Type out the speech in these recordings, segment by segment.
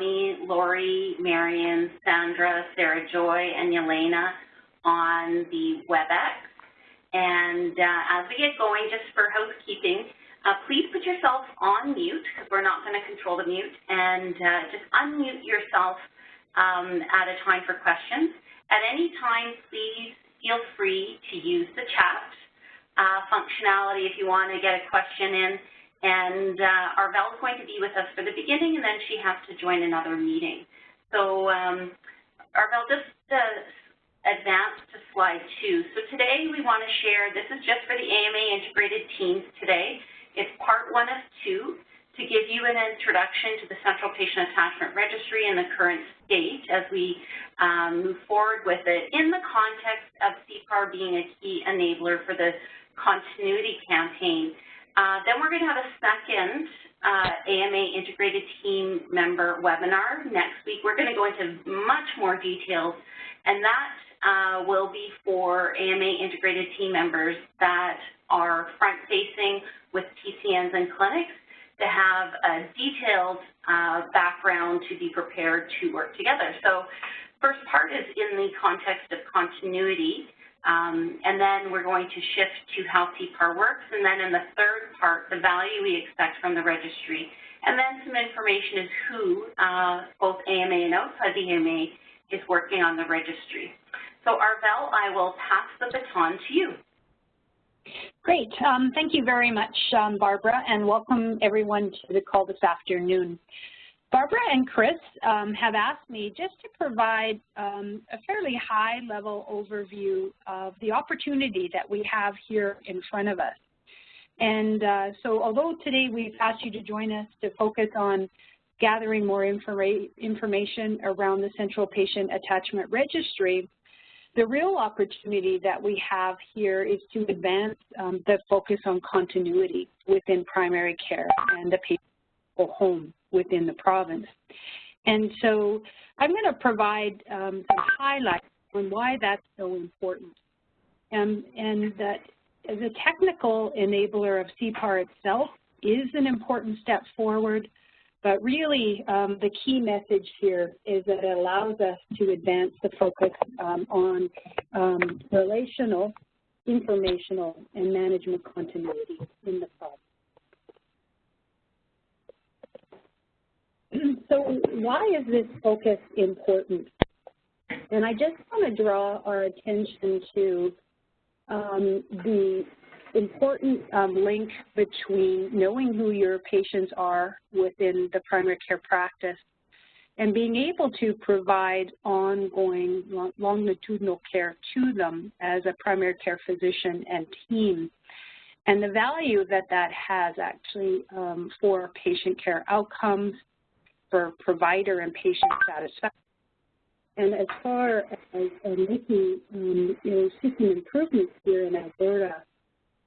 Bonnie, Lori, Marion, Sandra, Sarah Joy, and Yelena on the WebEx. And as we get going, just for housekeeping, please put yourself on mute because we're not going to control the mute, and just unmute yourself at a time for questions. At any time, please feel free to use the chat functionality if you want to get a question in. And Arvel is going to be with us for the beginning, and then she has to join another meeting. So Arvel, just advance to slide 2. So today we want to share, this is just for the AMA integrated teams today. It's part 1 of 2 to give you an introduction to the Central Patient Attachment Registry and the current state as we move forward with it in the context of Cpar being a key enabler for the continuity campaign. Then we're going to have a second AMA integrated team member webinar next week. We're going to go into much more details, and that will be for AMA integrated team members that are front-facing with PCNs and clinics to have a detailed background to be prepared to work together. So first part is in the context of continuity, and then we're going to shift to how Cpar works, and then in the third part, the value we expect from the registry, and then some information is who, both AMA and outside the AMA, is working on the registry. So Arvel, I will pass the baton to you. Great. Thank you very much, Barbara, and welcome everyone to the call this afternoon. Barbara and Chris have asked me just to provide a fairly high-level overview of the opportunity that we have here in front of us. And so although today we've asked you to join us to focus on gathering more information around the Central Patient Attachment Registry, the real opportunity that we have here is to advance the focus on continuity within primary care and the patient home within the province. And so I'm going to provide some highlights on why that's so important. And that as a technical enabler of Cpar itself is an important step forward, but really the key message here is that it allows us to advance the focus on relational, informational, and management continuity in the province. So why is this focus important? And I just want to draw our attention to the important link between knowing who your patients are within the primary care practice and being able to provide ongoing longitudinal care to them as a primary care physician and team, and the value that that has actually for patient care outcomes, for provider and patient satisfaction. And as far as making, seeking improvements here in Alberta,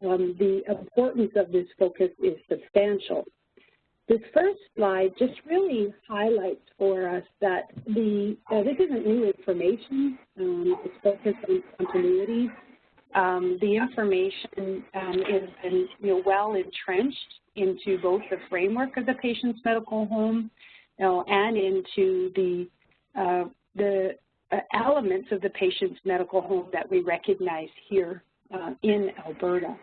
the importance of this focus is substantial. This first slide just really highlights for us that this isn't new information. It's focused on continuity. The information has been well entrenched into both the framework of the patient's medical home and into the elements of the patient's medical home that we recognize here in Alberta.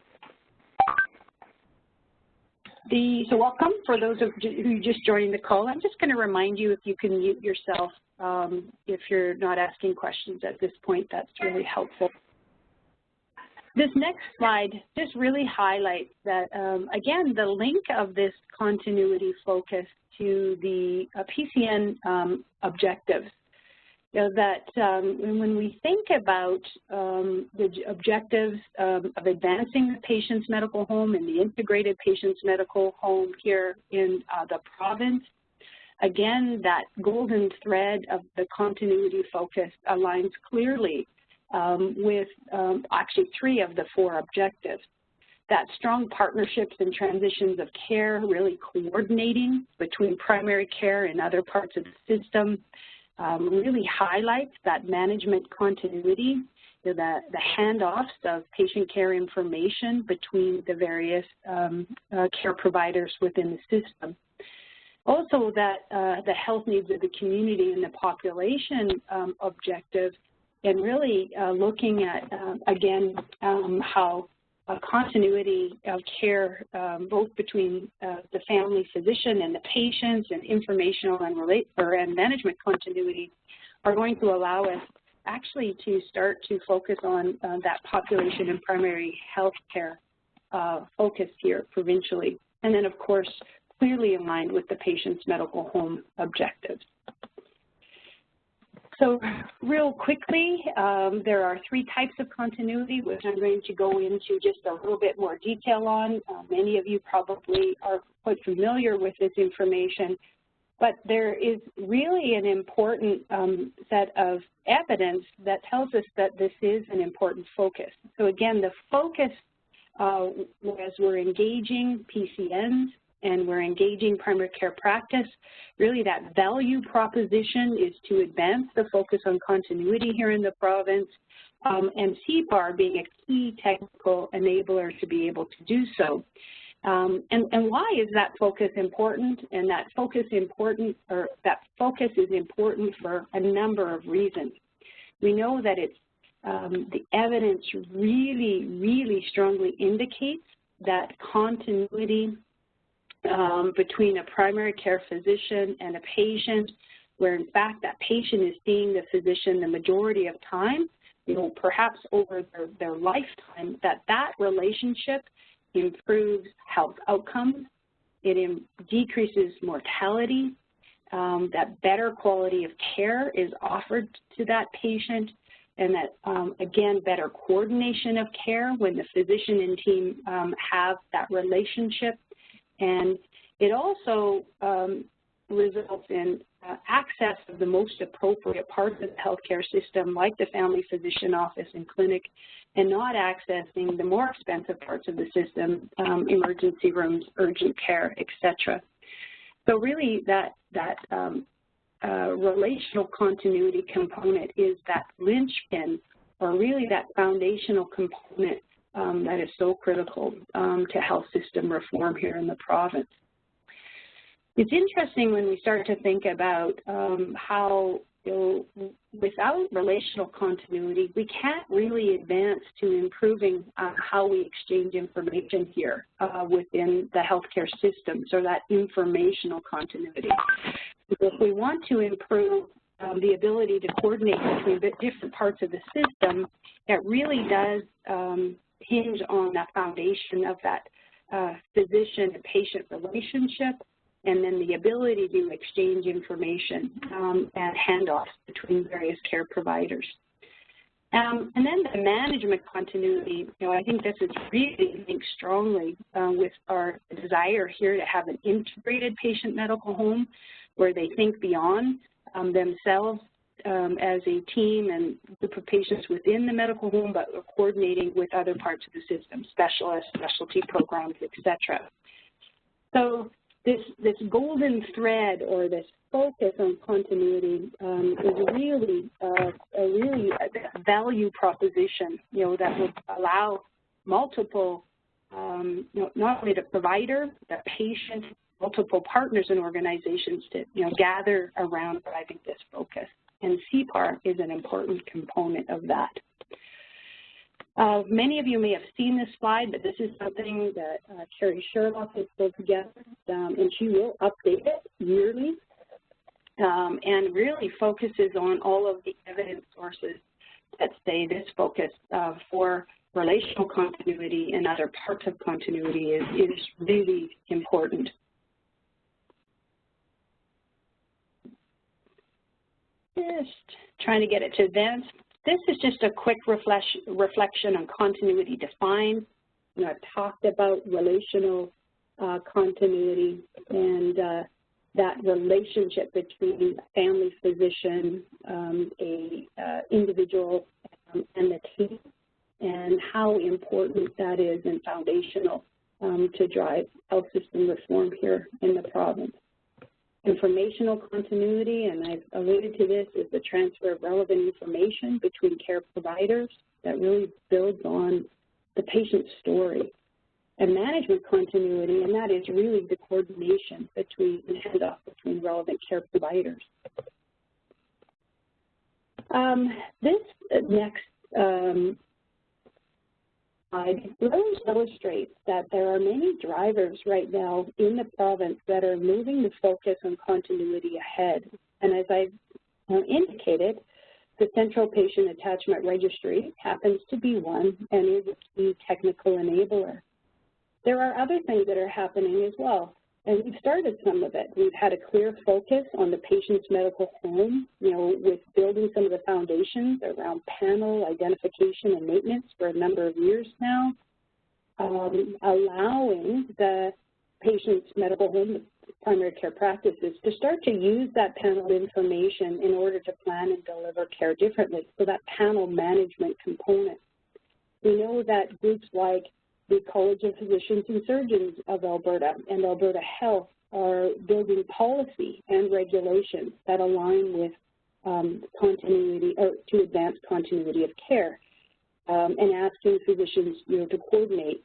So welcome for those of you who just joined the call. I'm just going to remind you if you can mute yourself if you're not asking questions at this point. That's really helpful. This next slide just really highlights that, again, the link of this continuity focus to the PCN objectives. That when we think about the objectives of advancing the patient's medical home and the integrated patient's medical home here in the province, again, that golden thread of the continuity focus aligns clearly with actually 3 of the 4 objectives. That strong partnerships and transitions of care, really coordinating between primary care and other parts of the system, really highlights that management continuity, the handoffs of patient care information between the various care providers within the system. Also that the health needs of the community and the population objective, and really looking at, again, how continuity of care, both between the family physician and the patients, and informational and management continuity, are going to allow us actually to start to focus on that population and primary health care focus here provincially. And then, of course, clearly aligned with the patient's medical home objectives. So real quickly, there are 3 types of continuity, which I'm going to go into just a little bit more detail on. Many of you probably are quite familiar with this information, but there is really an important set of evidence that tells us that this is an important focus. So again, the focus as we're engaging PCNs and we're engaging primary care practice, really that value proposition is to advance the focus on continuity here in the province, and Cpar being a key technical enabler to be able to do so. And why is that focus important? And that focus is important for a number of reasons. We know that it's the evidence really, really strongly indicates that continuity between a primary care physician and a patient, where in fact that patient is seeing the physician the majority of time, perhaps over their lifetime, that relationship improves health outcomes, it decreases mortality, that better quality of care is offered to that patient, and that, again, better coordination of care when the physician and team have that relationship. And it also results in access of the most appropriate parts of the healthcare system, like the family physician office and clinic, and not accessing the more expensive parts of the system, emergency rooms, urgent care, etc. So really that relational continuity component is that linchpin, or really that foundational component that is so critical to health system reform here in the province. It's interesting when we start to think about how, without relational continuity, we can't really advance to improving how we exchange information here within the healthcare system, so that informational continuity. If we want to improve the ability to coordinate between different parts of the system, it really does hinge on that foundation of that physician and patient relationship, and then the ability to exchange information and handoffs between various care providers. And then the management continuity, I think this is really linked strongly with our desire here to have an integrated patient medical home where they think beyond themselves as a team and group of patients within the medical home, but coordinating with other parts of the system, specialists, specialty programs, etc. So this golden thread, or this focus on continuity, is really a value proposition, that will allow multiple, not only the provider, the patient, multiple partners and organizations to, gather around driving this focus. And Cpar is an important component of that. Many of you may have seen this slide, but this is something that Carrie Sherlock has pulled together, and she will update it yearly, and really focuses on all of the evidence sources that say this focus for relational continuity and other parts of continuity is really important. Just trying to get it to advance. This is just a quick reflection on continuity defined. I've talked about relational continuity and that relationship between a family physician, individual, and the team, and how important that is and foundational to drive health system reform here in the province. Informational continuity, and I've alluded to this, is the transfer of relevant information between care providers that really builds on the patient's story. and management continuity, and that is really the coordination between and handoff between relevant care providers. This next slide really illustrates that there are many drivers right now in the province that are moving the focus on continuity ahead. And as I indicated, the Central Patient Attachment Registry happens to be one and is a key technical enabler. There are other things that are happening as well, and we've started some of it. We've had a clear focus on the patient's medical home, with building some of the foundations around panel identification and maintenance for a number of years now, allowing the patient's medical home, primary care practices, to start to use that panel information in order to plan and deliver care differently, so that panel management component. We know that groups like the College of Physicians and Surgeons of Alberta and Alberta Health are building policy and regulations that align with continuity, or to advance continuity of care, and asking physicians, to coordinate,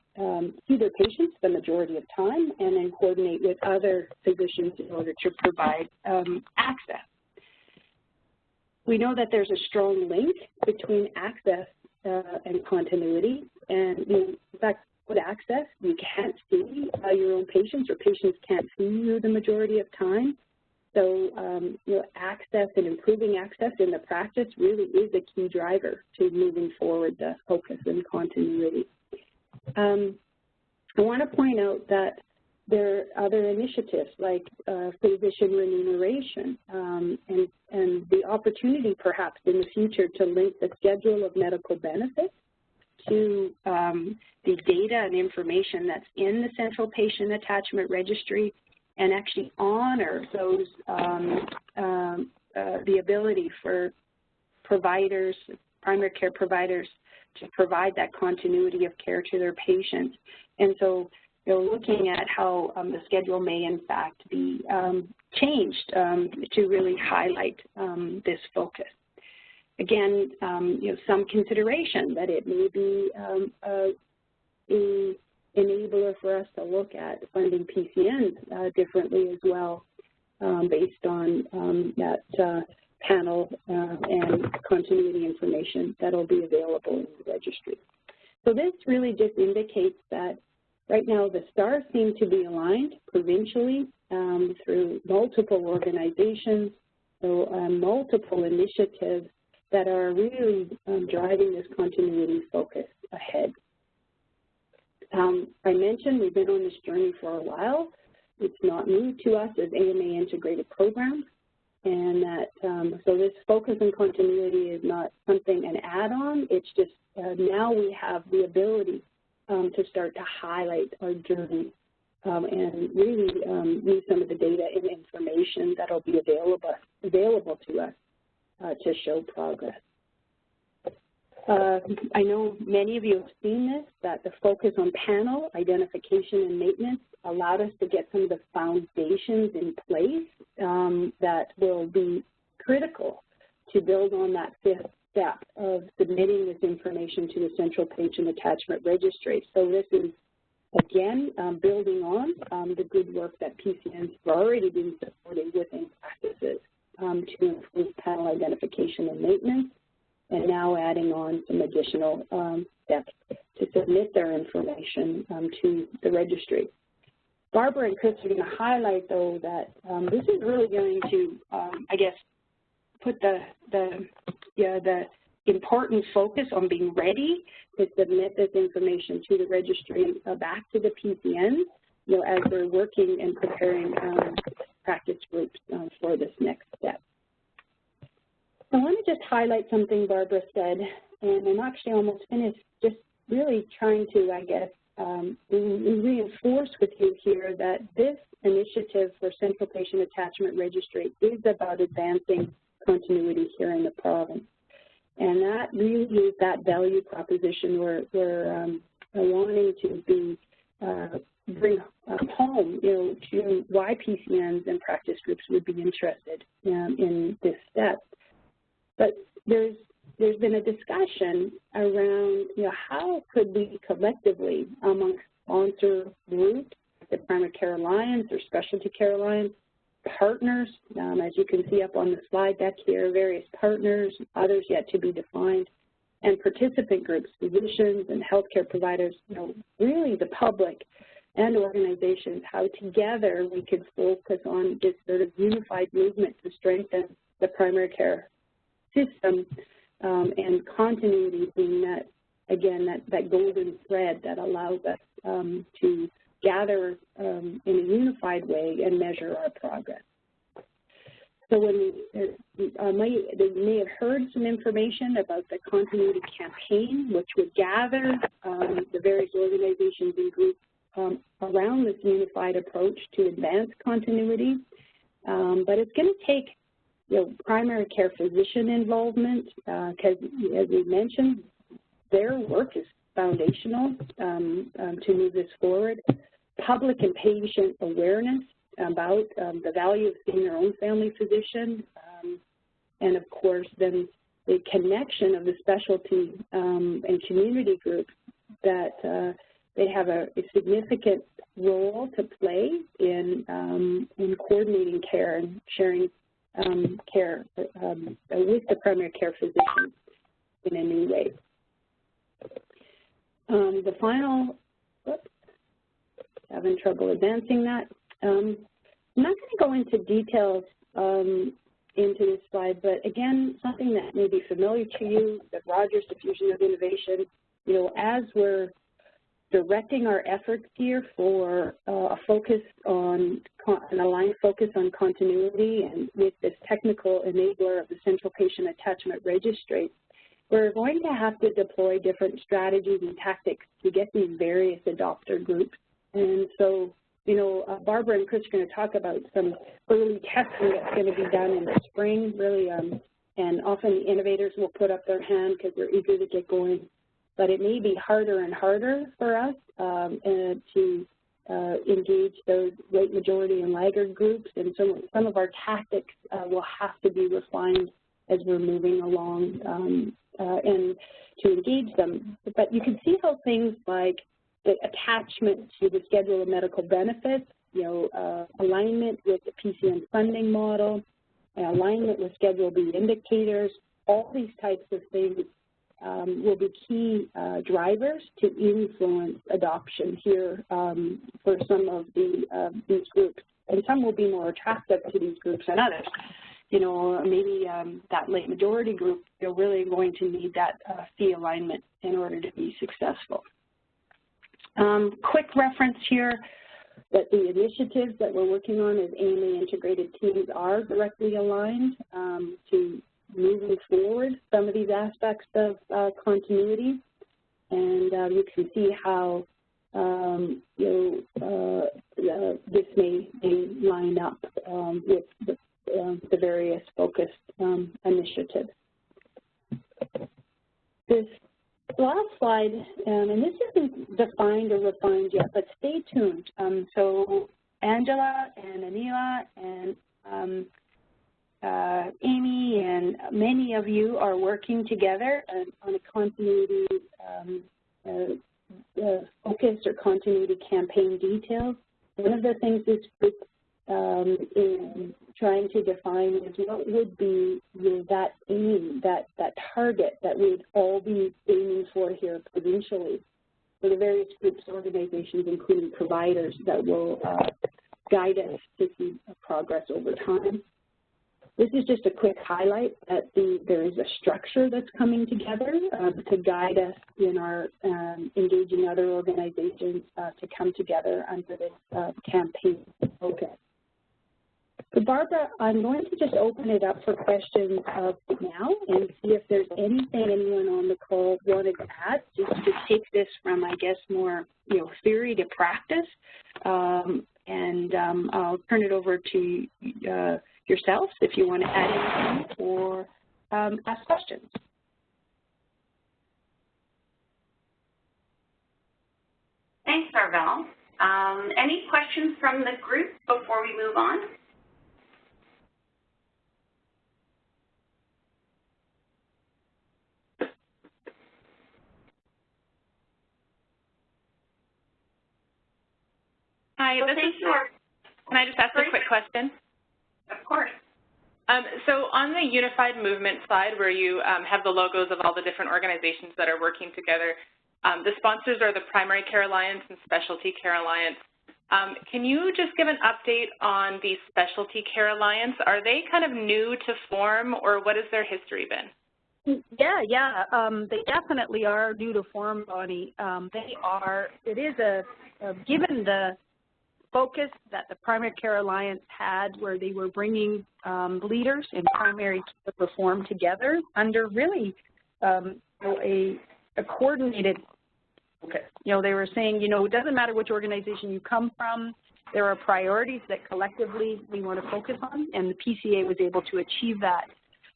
see their patients the majority of time, and then coordinate with other physicians in order to provide access. We know that there's a strong link between access and continuity, and in fact, with access, you can't see your own patients, or patients can't see you the majority of time. So, access and improving access in the practice really is a key driver to moving forward the focus and continuity. I want to point out that there are other initiatives like physician remuneration and the opportunity perhaps in the future to link the schedule of medical benefits to the data and information that's in the Central Patient Attachment Registry, and actually honor those, the ability for providers, primary care providers, to provide that continuity of care to their patients. And so, looking at how the schedule may in fact be changed to really highlight this focus. Again, some consideration that it may be an enabler for us to look at funding PCNs differently as well, based on that panel and continuity information that will be available in the registry. So this really just indicates that right now the stars seem to be aligned provincially through multiple organizations, so multiple initiatives that are really driving this continuity focus ahead. I mentioned we've been on this journey for a while. It's not new to us as AMA integrated programs, and that so this focus on continuity is not something an add-on. It's just now we have the ability to start to highlight our journey and really use some of the data and information that will be available to us to show progress. I know many of you have seen this, that the focus on panel identification and maintenance allowed us to get some of the foundations in place that will be critical to build on that fifth step of submitting this information to the Central Patient Attachment Registry. So this is, again, building on the good work that PCNs have already been supporting within practices to improve panel identification and maintenance, and now adding on some additional steps to submit their information to the registry. Barbara and Chris are going to highlight, though, that this is really going to, I guess, put the important focus on being ready to submit this information to the registry back to the PCNs, as they're working and preparing practice groups for this next step. I want to just highlight something Barbara said, and I'm actually almost finished, just really trying to, I guess, reinforce with you here that this initiative for Central Patient Attachment Registry is about advancing continuity here in the province. And that really is that value proposition we're wanting to be bring home, to why PCNs and practice groups would be interested in this step. But there's been a discussion around, how could we collectively, amongst sponsor groups, the Primary Care Alliance or Specialty Care Alliance, partners, as you can see up on the slide deck here, various partners, others yet to be defined, and participant groups, physicians and healthcare providers, really the public and organizations, how together we could focus on this sort of unified movement to strengthen the primary care system, and continuity being that, again, that golden thread that allows us to gather in a unified way and measure our progress. So when they may have heard some information about the continuity campaign, which would gather the various organizations and groups around this unified approach to advance continuity. But it's going to take primary care physician involvement because, as we mentioned, their work is foundational to move this forward. Public and patient awareness about the value of seeing their own family physician, and of course then the connection of the specialty and community groups that they have a significant role to play in coordinating care and sharing care with the primary care physician in a new way. The final, having trouble advancing that. I'm not going to go into details into this slide, but again, something that may be familiar to you, the Rogers Diffusion of Innovation, as we're directing our efforts here for a focus on, an aligned focus on continuity, and with this technical enabler of the Central Patient Attachment Registry, we're going to have to deploy different strategies and tactics to get these various adopter groups. And so, Barbara and Chris are going to talk about some early testing that's going to be done in the spring, really, and often the innovators will put up their hand because they're eager to get going. But it may be harder and harder for us to engage those late majority and laggard groups, and some of our tactics will have to be refined as we're moving along and to engage them. But you can see how things like the attachment to the schedule of medical benefits, alignment with the PCN funding model, alignment with Schedule B indicators, all these types of things will be key drivers to influence adoption here for some of these groups. And some will be more attractive to these groups than others. Maybe that late majority group, they're really going to need that fee alignment in order to be successful. Quick reference here that the initiatives that we're working on as AMA integrated teams are directly aligned to moving forward some of these aspects of continuity, and you can see how this may line up with the various focused initiatives. This last slide, and this isn't defined or refined yet, but stay tuned. So Angela and Anila and Amy and many of you are working together on a continuity focus or continuity campaign details. One of the things this group is trying to define is what would be that aim, that target that we'd all be aiming for here provincially for the various groups, organizations, including providers that will guide us to see progress over time. This is just a quick highlight that there is a structure that's coming together to guide us in our engaging other organizations to come together under this campaign focus. So Barbara, I'm going to just open it up for questions now and see if there's anything anyone on the call wanted to add, just to take this from, I guess, more theory to practice. And I'll turn it over to yourselves if you want to add anything or ask questions. Thanks, Arvel. Any questions from the group before we move on? Hi, well, can I just ask a quick question? Of course. So on the unified movement slide where you have the logos of all the different organizations that are working together, the sponsors are the Primary Care Alliance and Specialty Care Alliance. Can you just give an update on the Specialty Care Alliance? Are they kind of new to form, or what has their history been? Yeah. They definitely are new to form, Bonnie. It is given the focus that the Primary Care Alliance had, where they were bringing leaders in primary care reform together under really a coordinated focus. They were saying, it doesn't matter which organization you come from, there are priorities that collectively we want to focus on, and the PCA was able to achieve that.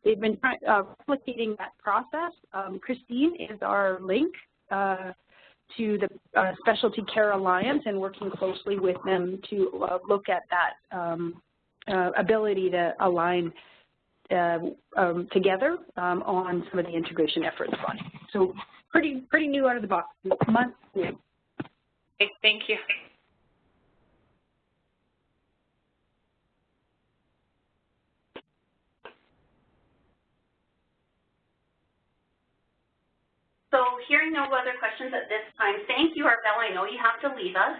They've been replicating that process. Christine is our link to the Specialty Care Alliance and working closely with them to look at that ability to align together on some of the integration efforts, Bonnie. So pretty new out of the box, months new. Okay, thank you. So hearing no other questions at this time, thank you, Arbella. I know you have to leave us.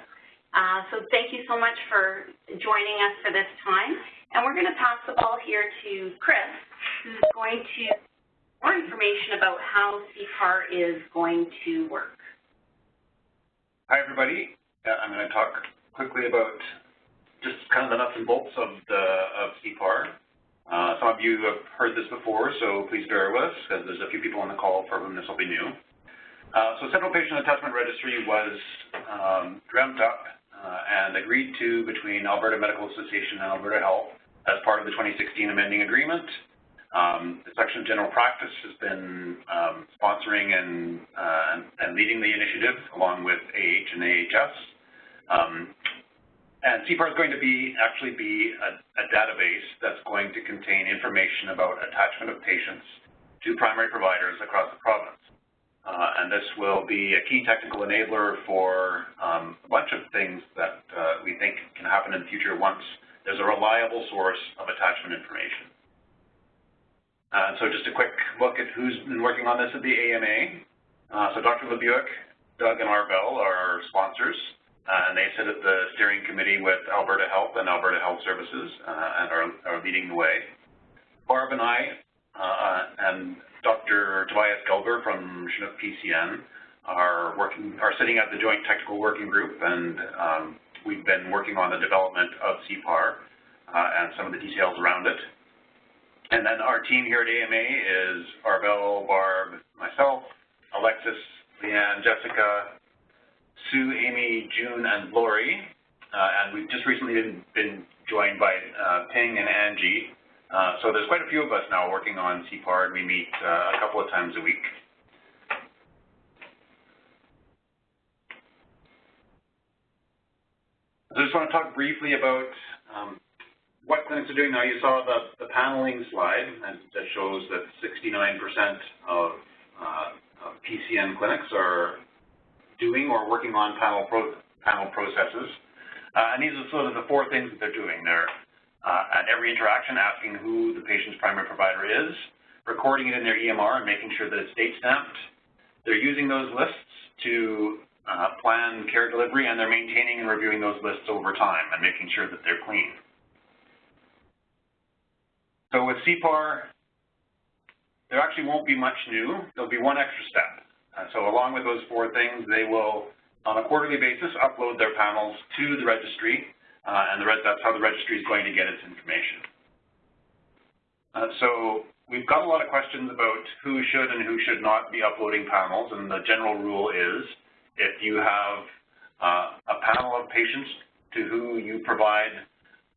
So thank you so much for joining us for this time. And we're going to pass the ball here to Chris, who's going to more information about how Cpar is going to work. Hi, everybody. I'm going to talk quickly about just kind of the nuts and bolts of Cpar. Some of you have heard this before, so please bear with us, because there's a few people on the call for whom this will be new. So Central Patient Attachment Registry was dreamt up and agreed to between Alberta Medical Association and Alberta Health as part of the 2016 amending agreement. The Section of General Practice has been sponsoring and leading the initiative along with AH and AHS. And Cpar is going to actually be a database that's going to contain information about attachment of patients to primary providers across the province. And this will be a key technical enabler for a bunch of things that we think can happen in the future once there's a reliable source of attachment information. So just a quick look at who's been working on this at the AMA. So Dr. LeBuick, Doug, and Arbel are sponsors. And they sit at the steering committee with Alberta Health and Alberta Health Services and are leading the way. Barb and I and Dr. Tobias Gelber from Chinook PCN are sitting at the Joint Technical Working Group, and we've been working on the development of Cpar and some of the details around it. And then our team here at AMA is Arbel, Barb, myself, Alexis, Leanne, Jessica, Sue, Amy, June, and Lori, and we've just recently been joined by Ping and Angie. So there's quite a few of us now working on Cpar, and we meet a couple of times a week. So I just want to talk briefly about what clinics are doing now. You saw the paneling slide that shows that 69% of PCN clinics are doing or working on panel processes. And these are sort of the four things that they're doing. They're at every interaction asking who the patient's primary provider is, recording it in their EMR and making sure that it's date stamped. They're using those lists to plan care delivery, and they're maintaining and reviewing those lists over time and making sure that they're clean. So with Cpar, there actually won't be much new. There'll be one extra step. So along with those four things, they will, on a quarterly basis, upload their panels to the registry, and that's how the registry is going to get its information. So we've got a lot of questions about who should and who should not be uploading panels, and the general rule is if you have a panel of patients to who you provide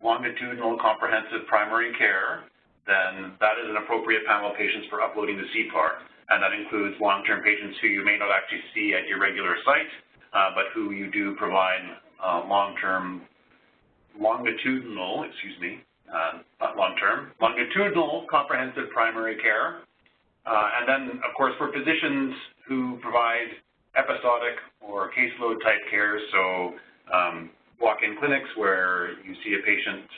longitudinal comprehensive primary care, then that is an appropriate panel of patients for uploading to Cpar. And that includes long-term patients who you may not actually see at your regular site, but who you do provide longitudinal comprehensive primary care. And then, of course, for physicians who provide episodic or caseload type care, so walk-in clinics where you see a patient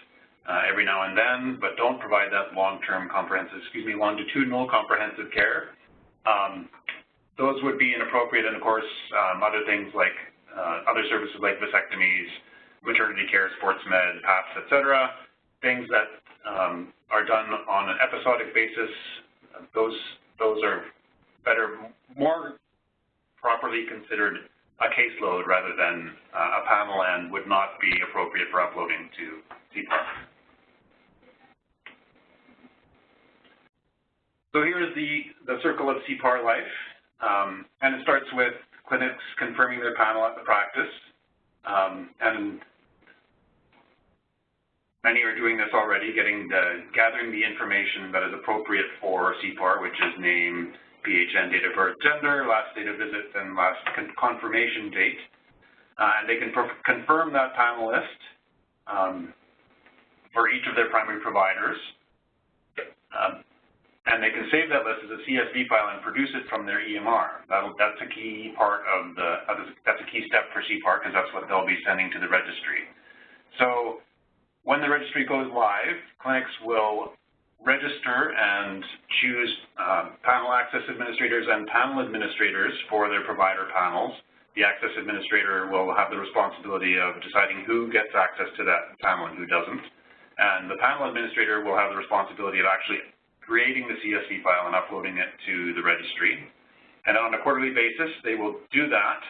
every now and then, but don't provide that long-term comprehensive, longitudinal comprehensive care. Those would be inappropriate, and of course, other things like other services like vasectomies, maternity care, sports med, PAPs, et cetera, things that are done on an episodic basis, those are better, more properly considered a caseload rather than a panel and would not be appropriate for uploading to Cpar. So here's the circle of Cpar life, and it starts with clinics confirming their panel at the practice, and many are doing this already, gathering the information that is appropriate for Cpar, which is name, PHN, date of birth, gender, last date of visit, and last confirmation date. And they can confirm that panel list for each of their primary providers. And they can save that list as a CSV file and produce it from their EMR. That's a key part of that's a key step for Cpar, because that's what they'll be sending to the registry. So when the registry goes live, clinics will register and choose panel access administrators and panel administrators for their provider panels. The access administrator will have the responsibility of deciding who gets access to that panel and who doesn't. And the panel administrator will have the responsibility of actually creating the CSV file and uploading it to the registry. And on a quarterly basis, they will do that.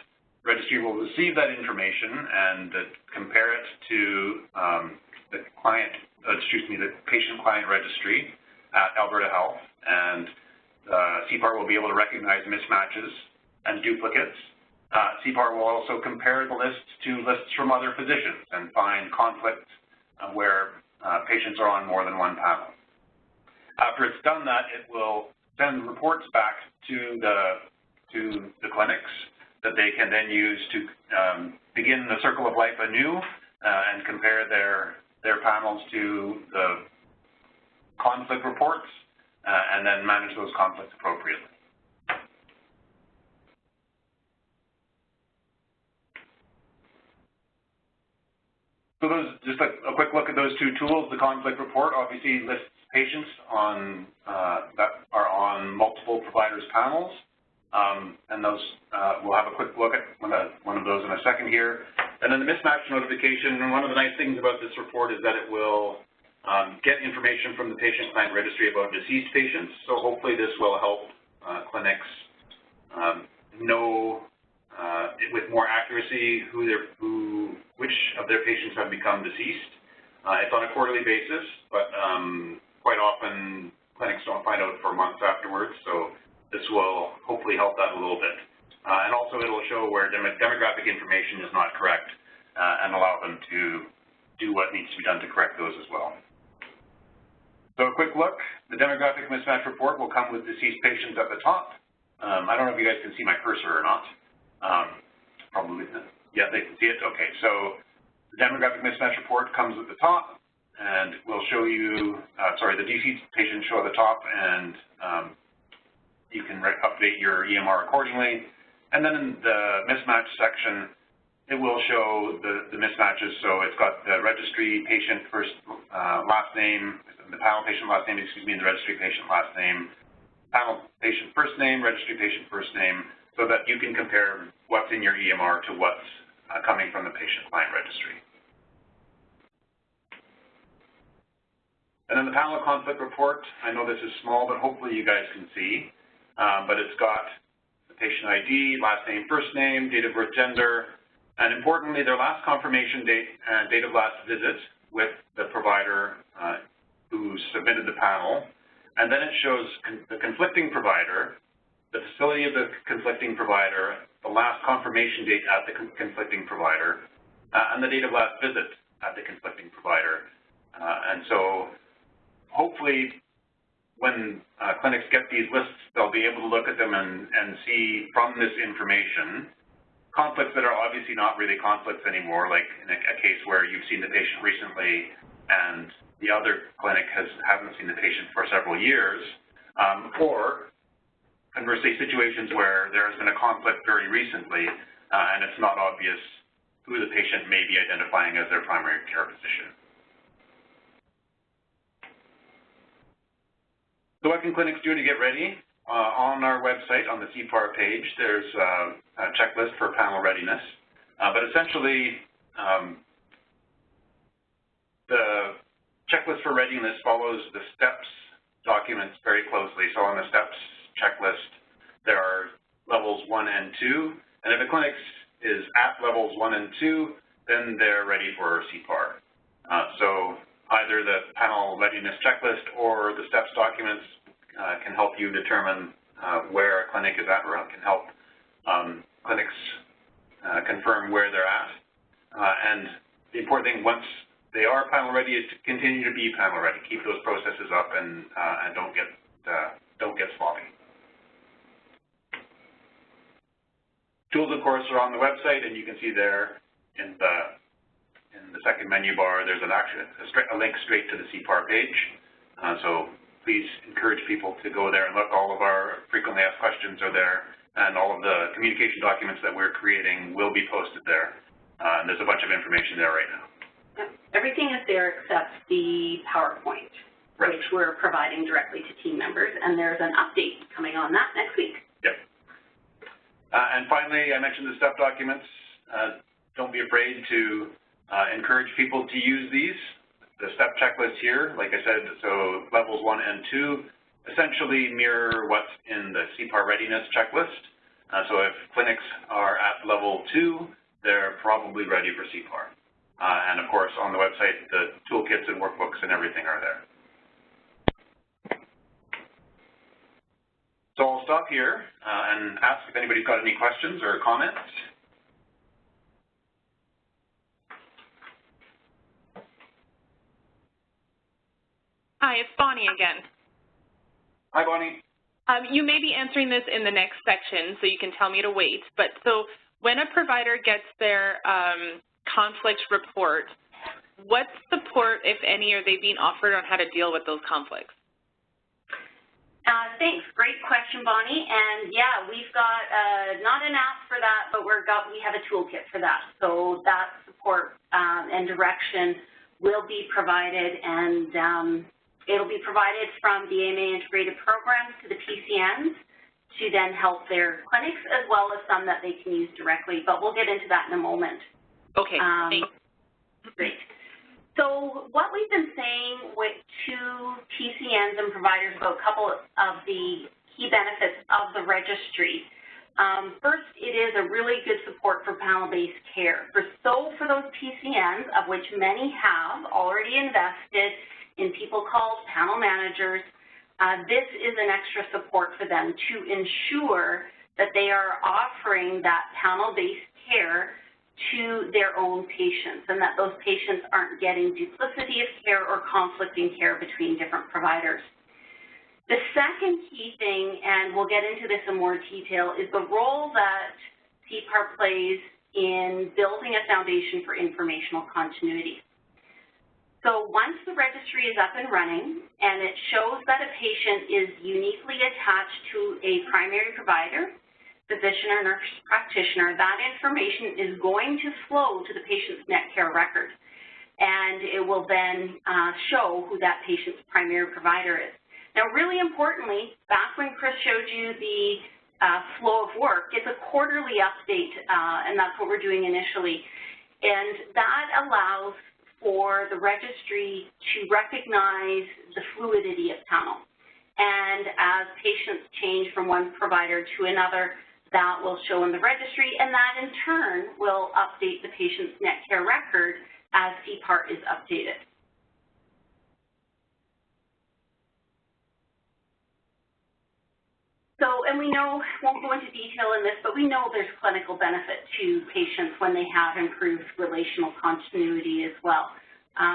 Registry will receive that information and compare it to the patient-client registry at Alberta Health, and Cpar will be able to recognize mismatches and duplicates. Cpar will also compare the lists to lists from other physicians and find conflicts where patients are on more than one panel. After it's done that, it will send reports back to the clinics that they can then use to begin the circle of life anew and compare their panels to the conflict reports and then manage those conflicts appropriately. So just a quick look at those two tools. The conflict report obviously lists patients that are on multiple providers' panels, and those we'll have a quick look at one of those in a second here. And then the mismatch notification, and one of the nice things about this report is that it will get information from the patient-client registry about deceased patients. So hopefully this will help clinics know with more accuracy which of their patients have become deceased. It's on a quarterly basis, but quite often clinics don't find out for months afterwards, so this will hopefully help that a little bit. And also it will show where demographic information is not correct and allow them to do what needs to be done to correct those as well. So a quick look, the demographic mismatch report will come with deceased patients at the top. I don't know if you guys can see my cursor or not. Probably, yeah, they can see it. Okay, so the demographic mismatch report comes at the top, and we'll show you, the deceased patients show at the top, and you can update your EMR accordingly. And then in the mismatch section, it will show the mismatches. So it's got the registry patient first last name, the panel patient last name, excuse me, and the registry patient last name, panel patient first name, registry patient first name, so that you can compare what's in your EMR to what's coming from the patient-client registry. And then the panel conflict report, I know this is small, but hopefully you guys can see. But it's got the patient ID, last name, first name, date of birth, gender, and importantly, their last confirmation date and date of last visit with the provider who submitted the panel. And then it shows the conflicting provider, the facility of the conflicting provider, the last confirmation date at the conflicting provider, and the date of last visit at the conflicting provider. And so hopefully when clinics get these lists, they'll be able to look at them and see from this information conflicts that are obviously not really conflicts anymore, like in a case where you've seen the patient recently and the other clinic hasn't seen the patient for several years, or conversely situations where there has been a conflict very recently and it's not obvious who the patient may be identifying as their primary care physician. So what can clinics do to get ready? On our website, on the Cpar page, there's a checklist for panel readiness. But essentially, the checklist for readiness follows the STEPS documents very closely. So on the STEPS checklist, there are levels 1 and 2. And if a clinic is at levels 1 and 2, then they're ready for Cpar. So either the panel readiness checklist or the STEPS documents can help you determine where a clinic is at, or can help clinics confirm where they're at. And the important thing, once they are panel ready, is to continue to be panel ready. Keep those processes up and don't get sloppy. Tools, of course, are on the website, and you can see there in the second menu bar, there's a link straight to the Cpar page. So please encourage people to go there and look. All of our frequently asked questions are there, and all of the communication documents that we're creating will be posted there. And there's a bunch of information there right now. Yep. Everything is there except the PowerPoint, right, which we're providing directly to team members, and there's an update coming on that next week. Yep. And finally, I mentioned the STEP documents. Don't be afraid to encourage people to use these. The STEP checklist here, like I said, so levels 1 and 2 essentially mirror what's in the Cpar readiness checklist. So if clinics are at level 2, they're probably ready for Cpar. And of course, on the website, the toolkits and workbooks and everything are there. So I'll stop here and ask if anybody's got any questions or comments. Hi, it's Bonnie again. Hi, Bonnie. You may be answering this in the next section, so you can tell me to wait. But so when a provider gets their conflict report, what support, if any, are they being offered on how to deal with those conflicts? Thanks. Great question, Bonnie. And yeah, we've got not an app for that, but we have a toolkit for that. So that support and direction will be provided, and it'll be provided from the AMA integrated programs to the PCNs to then help their clinics, as well as some that they can use directly. But we'll get into that in a moment. Okay, thanks. Great. So what we've been saying to PCNs and providers about a couple of the key benefits of the registry. First, it is a really good support for panel-based care. For those PCNs, of which many have already invested in people called panel managers, this is an extra support for them to ensure that they are offering that panel-based care to their own patients, and that those patients aren't getting duplicity of care or conflicting care between different providers. The second key thing, and we'll get into this in more detail, is the role that Cpar plays in building a foundation for informational continuity. So once the registry is up and running and it shows that a patient is uniquely attached to a primary provider, physician or nurse practitioner, that information is going to flow to the patient's net care record, and it will then show who that patient's primary provider is. Now, really importantly, back when Chris showed you the flow of work, it's a quarterly update, and that's what we're doing initially, and that allows for the registry to recognize the fluidity of panel. And as patients change from one provider to another, that will show in the registry, and that in turn will update the patient's net care record as Cpar is updated. So, and we know, won't go into detail in this, but we know there's clinical benefit to patients when they have improved relational continuity as well.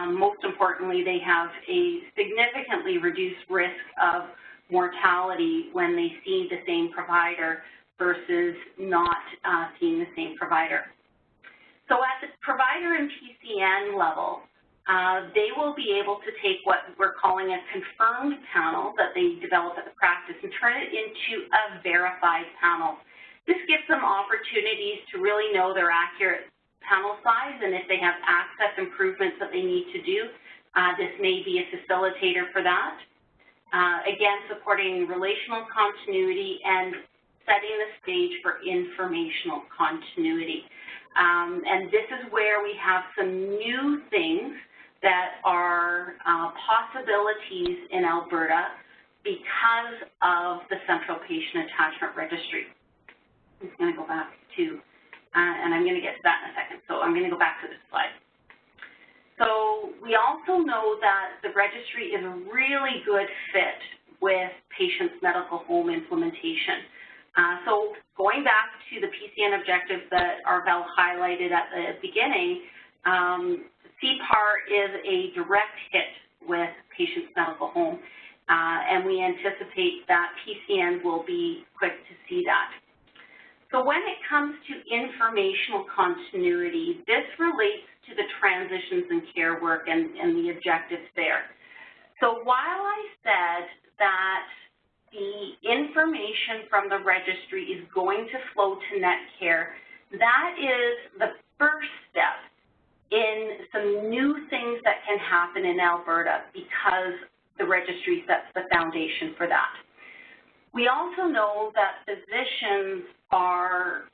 Most importantly, they have a significantly reduced risk of mortality when they see the same provider versus not seeing the same provider. So at the provider and PCN level, they will be able to take what we're calling a confirmed panel that they develop at the practice and turn it into a verified panel. This gives them opportunities to really know their accurate panel size, and if they have access improvements that they need to do, this may be a facilitator for that. Again, supporting relational continuity and setting the stage for informational continuity. And this is where we have some new things that are possibilities in Alberta because of the Central Patient Attachment Registry. I'm just going to go back to, and I'm going to get to that in a second, so I'm going to go back to this slide. So we also know that the registry is a really good fit with patients' medical home implementation. So going back to the PCN objectives that Arbel highlighted at the beginning, Cpar is a direct hit with patients' medical home, and we anticipate that PCN will be quick to see that. So when it comes to informational continuity, this relates to the transitions in care work and the objectives there. So while I said that the information from the registry is going to flow to Netcare, that is the first step in some new things that can happen in Alberta because the registry sets the foundation for that. We also know that physicians are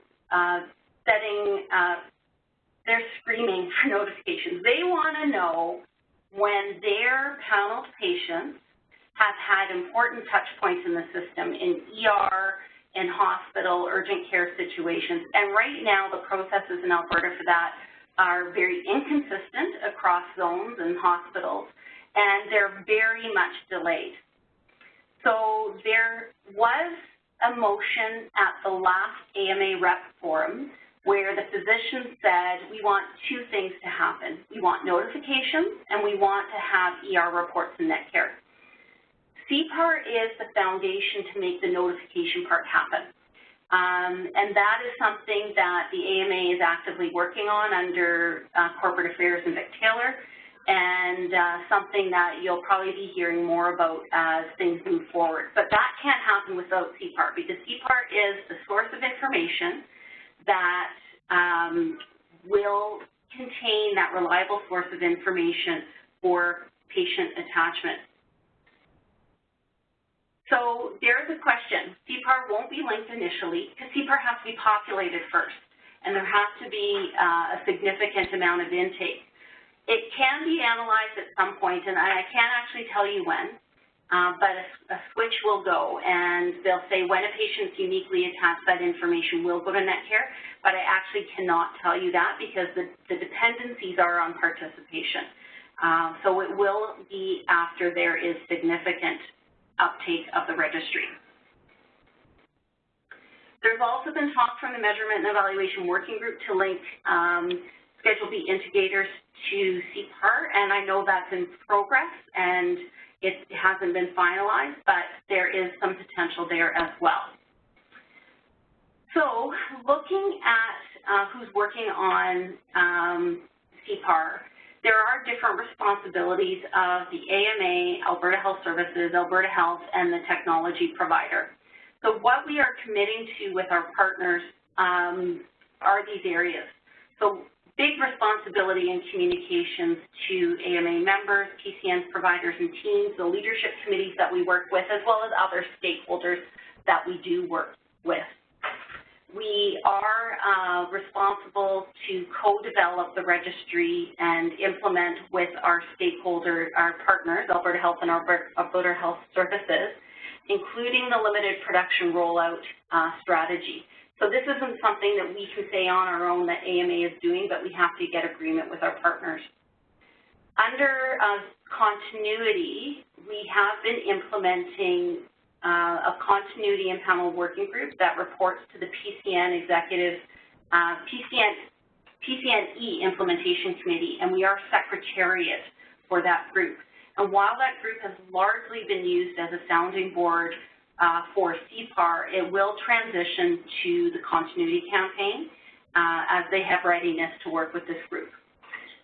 they're screaming for notifications. They want to know when their paneled patients have had important touch points in the system in ER, in hospital, urgent care situations. And right now, the processes in Alberta for that are very inconsistent across zones and hospitals, and they're very much delayed. So there was a motion at the last AMA rep forum where the physician said, we want two things to happen. We want notifications, and we want to have ER reports in Netcare. Cpar is the foundation to make the notification part happen. And that is something that the AMA is actively working on under Corporate Affairs and Vic Taylor, and something that you'll probably be hearing more about as things move forward. But that can't happen without Cpar, because Cpar is the source of information that will contain that reliable source of information for patient attachment. So there's a question. Cpar won't be linked initially because Cpar has to be populated first, and there has to be a significant amount of intake. It can be analyzed at some point, and I can't actually tell you when, but a switch will go, and they'll say when a patient's uniquely attached, that information will go to Netcare, but I actually cannot tell you that because the dependencies are on participation. So it will be after there is significant uptake of the registry. There's also been talk from the Measurement and Evaluation Working Group to link Schedule B indicators to Cpar, and I know that's in progress and it hasn't been finalized, but there is some potential there as well. So looking at who's working on Cpar, there are different responsibilities of the AMA, Alberta Health Services, Alberta Health, and the technology provider. So what we are committing to with our partners are these areas. So big responsibility in communications to AMA members, PCNs, providers, and teams, the leadership committees that we work with, as well as other stakeholders that we do work with. We are responsible to co-develop the registry and implement with our stakeholder, our partners, Alberta Health and Alberta Health Services, including the limited production rollout strategy. So this isn't something that we can say on our own that AMA is doing, but we have to get agreement with our partners. Under continuity, we have been implementing a continuity and panel working group that reports to the PCN executive, PCNE implementation committee, and we are secretariat for that group. And while that group has largely been used as a sounding board for Cpar, it will transition to the continuity campaign as they have readiness to work with this group.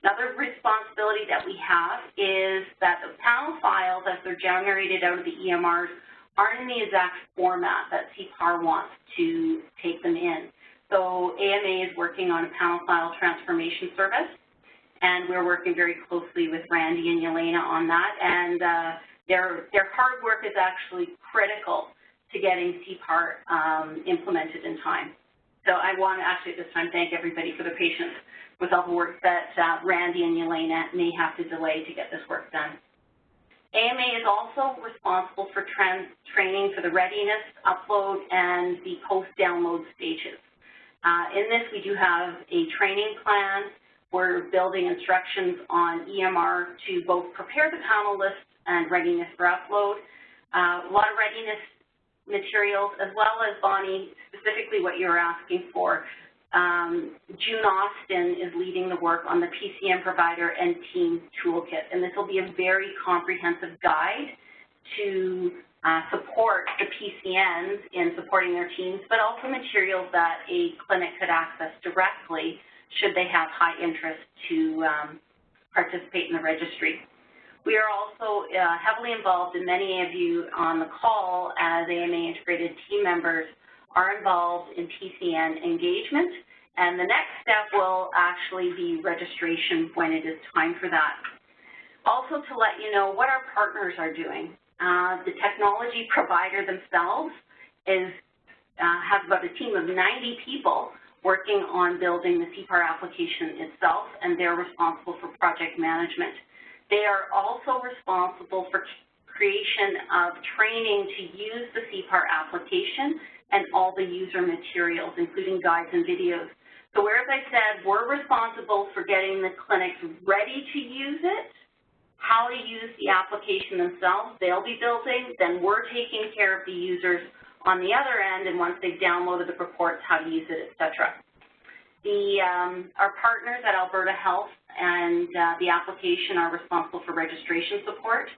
Another responsibility that we have is that the panel files, as they're generated out of the EMRs, aren't in the exact format that Cpar wants to take them in. So AMA is working on a panel file transformation service, and we're working very closely with Randy and Yelena on that, and their hard work is actually critical to getting Cpar implemented in time. So I want to actually at this time thank everybody for their patience with all the work that Randy and Yelena may have to delay to get this work done. AMA is also responsible for training for the readiness, upload, and the post-download stages. In this, we do have a training plan. We're building instructions on EMR to both prepare the panel list and readiness for upload. A lot of readiness materials, as well as, Bonnie, specifically what you're asking for. June Austin is leading the work on the PCN provider and team toolkit, and this will be a very comprehensive guide to support the PCNs in supporting their teams, but also materials that a clinic could access directly should they have high interest to participate in the registry. We are also heavily involved, and many of you on the call as AMA integrated team members are involved in PCN engagement, and the next step will actually be registration when it is time for that. Also to let you know what our partners are doing. The technology provider themselves has about a team of 90 people working on building the Cpar application itself, and they're responsible for project management. They are also responsible for creation of training to use the Cpar application and all the user materials, including guides and videos. So whereas I said we're responsible for getting the clinics ready to use it, how to use the application themselves, they'll be building, then we're taking care of the users on the other end, and once they've downloaded the reports, how to use it, et cetera. Our partners at Alberta Health and the application are responsible for registration support,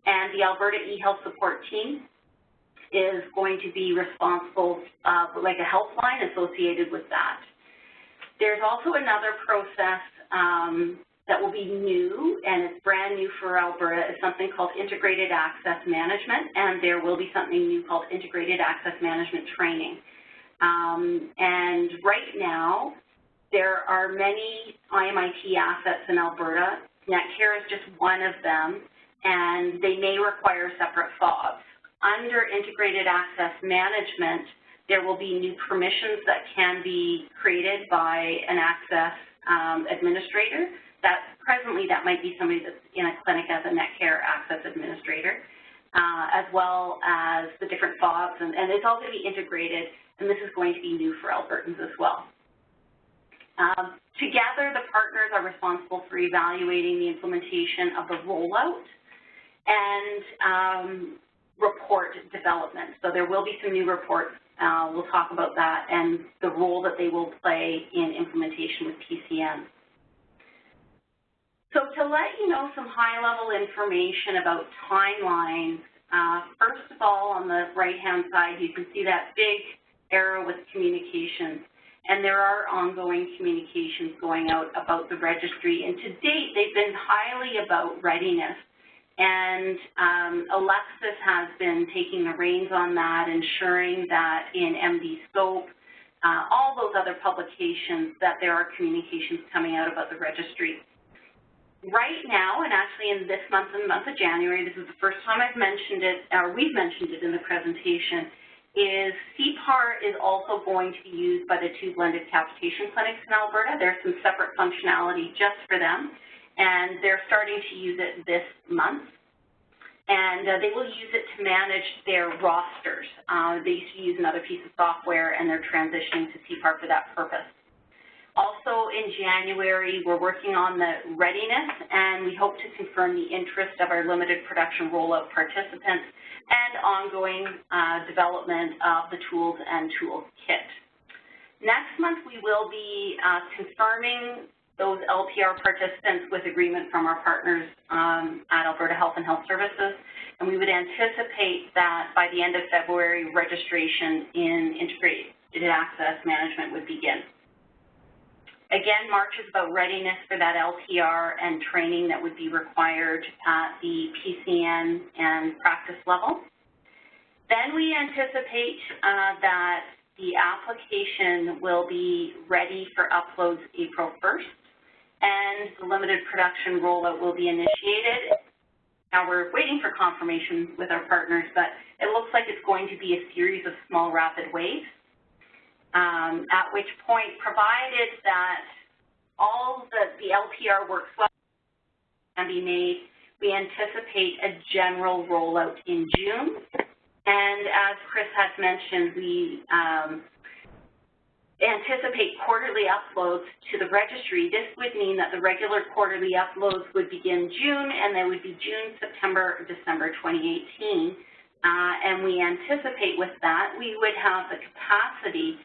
and the Alberta eHealth support team is going to be responsible, like a helpline associated with that. There's also another process that will be new, and it's brand new for Alberta. It's something called Integrated Access Management, and there will be something new called Integrated Access Management Training. And right now, there are many IMIT assets in Alberta. Netcare is just one of them, and they may require separate fobs. Under Integrated Access Management, there will be new permissions that can be created by an access administrator. Presently, that might be somebody that's in a clinic as a Netcare access administrator, as well as the different fobs, and it's all going to be integrated, and this is going to be new for Albertans as well. Together, the partners are responsible for evaluating the implementation of the rollout and report development. So there will be some new reports. We'll talk about that and the role that they will play in implementation with PCN. So to let you know some high-level information about timelines, first of all, on the right-hand side, you can see that big arrow with communications. And there are ongoing communications going out about the registry. And to date, they've been highly about readiness. And Alexis has been taking the reins on that, ensuring that in MD Scope, all those other publications, that there are communications coming out about the registry. Right now, and actually in this month, in the month of January, this is the first time I've mentioned it, or we've mentioned it in the presentation, is Cpar is also going to be used by the 2 blended capitation clinics in Alberta. There's some separate functionality just for them, and they're starting to use it this month. And they will use it to manage their rosters. They used to use another piece of software, and they're transitioning to Cpar for that purpose. Also in January, we're working on the readiness, and we hope to confirm the interest of our limited production rollout participants and ongoing development of the tools and toolkit. Next month, we will be confirming those LPR participants with agreement from our partners at Alberta Health and Health Services, and we would anticipate that by the end of February, registration in Integrated Access Management would begin. Again, March is about readiness for that LPR and training that would be required at the PCN and practice level. Then we anticipate that the application will be ready for uploads April 1st, and the limited production rollout will be initiated. Now we're waiting for confirmation with our partners, but it looks like it's going to be a series of small rapid waves, at which point, provided that all the LPR works well can be made, we anticipate a general rollout in June. And as Chris has mentioned, we anticipate quarterly uploads to the registry. This would mean that the regular quarterly uploads would begin June, and they would be June, September, December 2018. And we anticipate with that we would have the capacity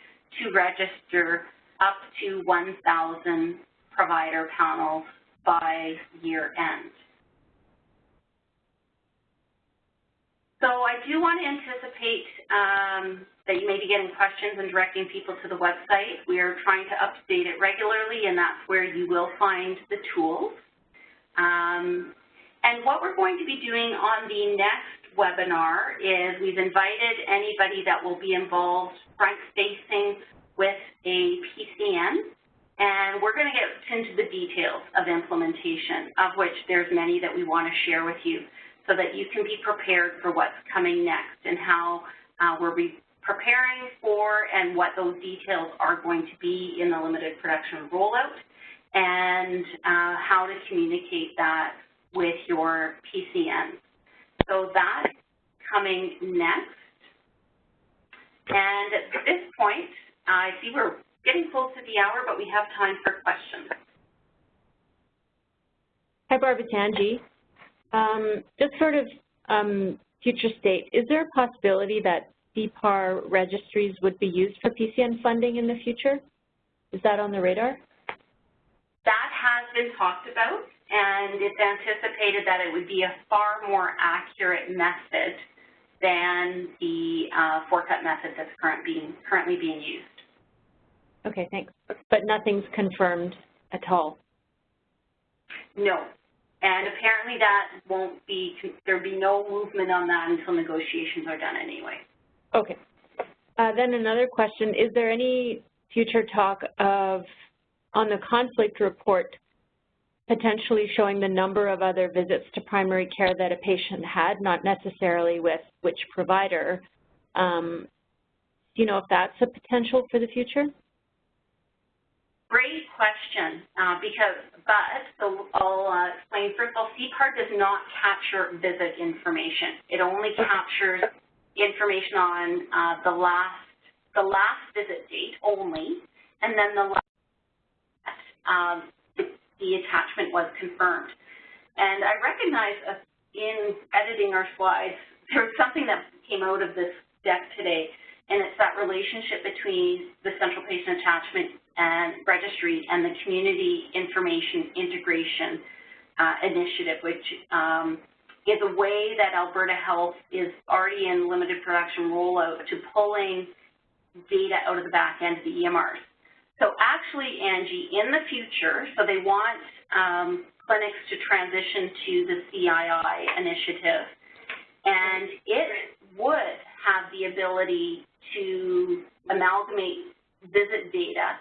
to register up to 1,000 provider panels by year end. So I do want to anticipate that you may be getting questions and directing people to the website. We are trying to update it regularly, and that's where you will find the tools. And what we're going to be doing on the next webinar is we've invited anybody that will be involved front-facing with a PCN, and we're going to get into the details of implementation, of which there's many that we want to share with you, so that you can be prepared for what's coming next and how we're preparing for and what those details are going to be in the limited production rollout, and how to communicate that with your PCN. So that's coming next. And at this point, I see we're getting close to the hour, but we have time for questions. Hi, Barb, it's Angie. Just sort of future state, is there a possibility that Cpar registries would be used for PCN funding in the future? Is that on the radar? That has been talked about, and it's anticipated that it would be a far more accurate method than the four-cut method that's currently being used. Okay, thanks. But nothing's confirmed at all? No. And apparently that won't be, there'll be no movement on that until negotiations are done anyway. Okay. Then another question, is there any future talk of, on the conflict report, potentially showing the number of other visits to primary care that a patient had, not necessarily with which provider? Do you know if that's a potential for the future? Great question, I'll explain. First of all, Cpar does not capture visit information. It only captures information on the last visit date only, and then the last the attachment was confirmed. And I recognize in editing our slides, there was something that came out of this deck today, and it's that relationship between the central patient attachment and registry and the community information integration initiative, which is a way that Alberta Health is already in limited production rollout to pulling data out of the back end of the EMRs. So actually, Angie, in the future, so they want clinics to transition to the CII initiative, and it would have the ability to amalgamate visit data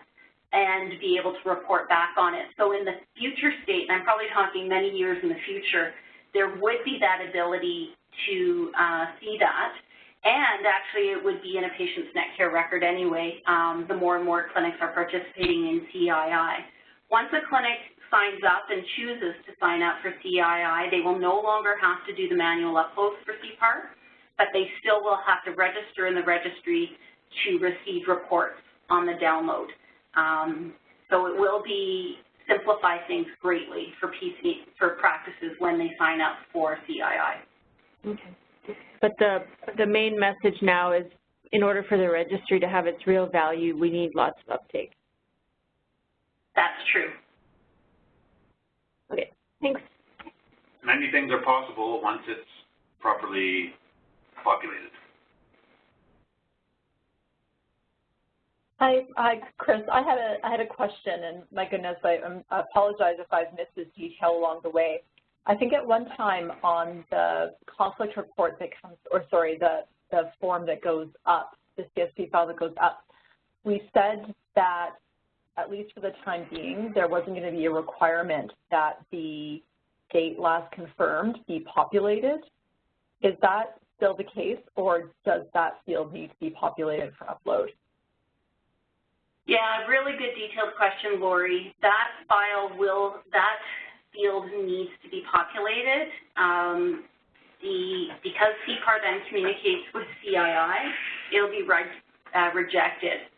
and be able to report back on it. So in the future state, and I'm probably talking many years in the future, there would be that ability to see that. And actually, it would be in a patient's net care record anyway, the more and more clinics are participating in CII. Once a clinic signs up and chooses to sign up for CII, they will no longer have to do the manual uploads for Cpar, but they still will have to register in the registry to receive reports on the download. So it will simplify things greatly for practices when they sign up for CII. Okay. But the main message now is, in order for the registry to have its real value, we need lots of uptake. That's true. Okay, thanks. Many things are possible once it's properly populated. Hi, Chris. I had a question, and my goodness, I apologize if I've missed this detail along the way. I think at one time on the conflict report that comes, or sorry, the form that goes up the CSP file that goes up. We said that, at least for the time being, there wasn't going to be a requirement that the date last confirmed be populated. Is that still the case, or does that field need to be populated for upload? Yeah, really good detailed question, Lori. That field needs to be populated. Because Cpar then communicates with CII, it'll be rejected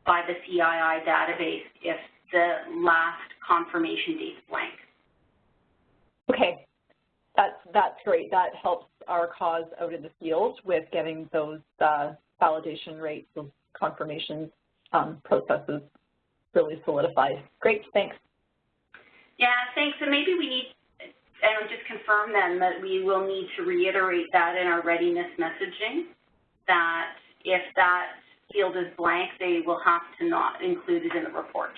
by the CII database if the last confirmation date is blank. Okay, that's great. That helps our cause out in the field with getting those validation rates, those confirmation processes really solidified. Great, thanks. Yeah, thanks. And maybe we need, and just confirm then that we will need to reiterate that in our readiness messaging, that if that field is blank, they will have to not include it in the report.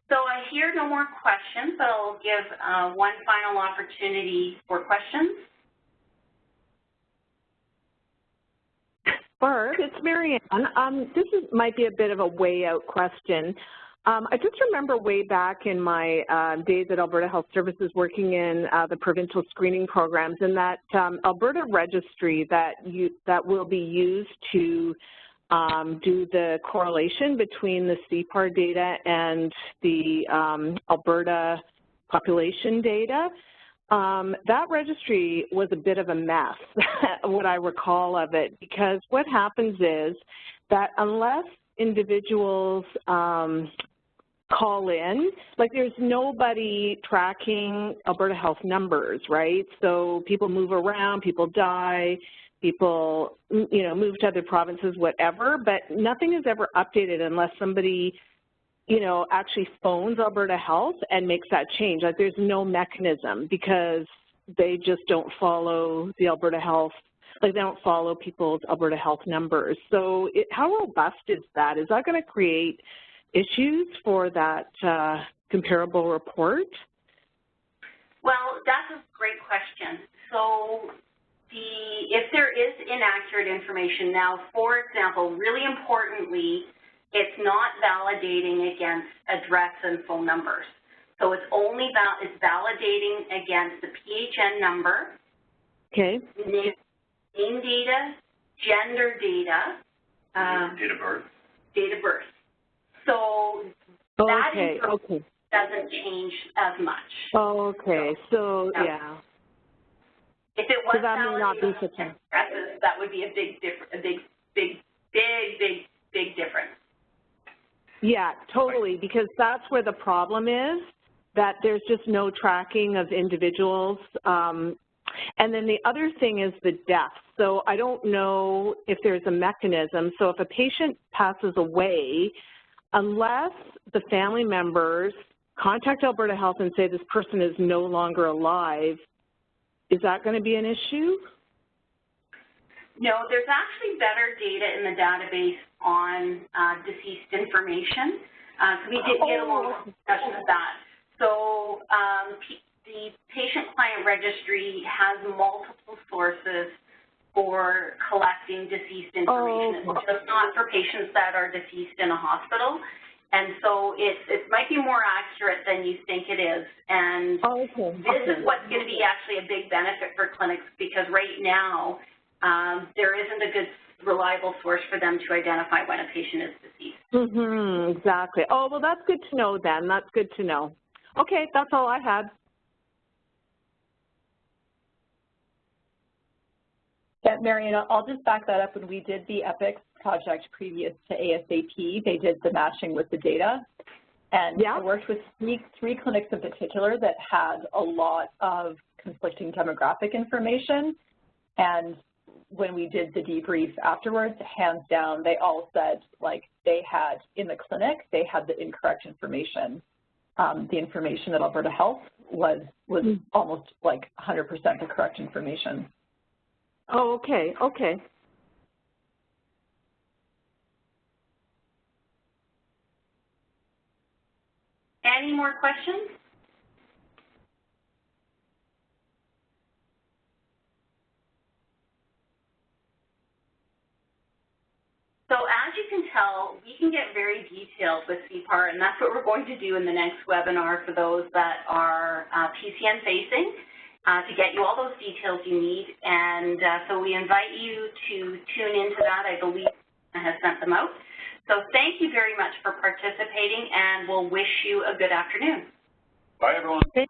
So I hear no more questions, but I'll give one final opportunity for questions. Barb, it's Marianne. This might be a bit of a way-out question. I just remember way back in my days at Alberta Health Services working in the provincial screening programs, and that Alberta Registry that will be used to do the correlation between the Cpar data and the Alberta population data. That registry was a bit of a mess, what I recall of it, because what happens is that unless individuals call in, like there's nobody tracking Alberta Health numbers, right? So people move around, people die, people, you know, move to other provinces, whatever, but nothing is ever updated unless somebody, you know, actually phones Alberta Health and makes that change. Like there's no mechanism because they just don't follow the Alberta Health, like they don't follow people's Alberta Health numbers. So how robust is that? Is that going to create issues for that comparable report? Well, that's a great question. So if there is inaccurate information now, for example, really importantly, it's not validating against address and phone numbers. So it's only it's validating against the PHN number, okay, name data, gender data, date of birth. Date of birth. So that information doesn't change as much. Okay, so yeah. If it was so that may not be such a that would be a big difference. Yeah, totally, because that's where the problem is, that there's just no tracking of individuals. And then the other thing is the death. So I don't know if there's a mechanism. So if a patient passes away, unless the family members contact Alberta Health and say this person is no longer alive, is that going to be an issue? No, there's actually better data in the database on deceased information. So we did get a little discussion of that. So the patient-client registry has multiple sources for collecting deceased information. It's just not for patients that are deceased in a hospital. And so it might be more accurate than you think it is. And this is what's going to be actually a big benefit for clinics, because right now there isn't a good, reliable source for them to identify when a patient is deceased. Exactly. Oh, well, that's good to know then. That's good to know. Okay, that's all I had. Yeah, Marian, I'll just back that up. When we did the EPIC project previous to ASAP, they did the matching with the data. And I worked with three clinics in particular that had a lot of conflicting demographic information. And when we did the debrief afterwards, hands down, they all said, like, they had, in the clinic, they had the incorrect information. The information at Alberta Health was almost like 100% the correct information. Oh, okay, okay. any more questions? So as you can tell, we can get very detailed with Cpar, and that's what we're going to do in the next webinar for those that are PCN facing to get you all those details you need. And so we invite you to tune into that. I believe I have sent them out. So thank you very much for participating, and we'll wish you a good afternoon. Bye, everyone.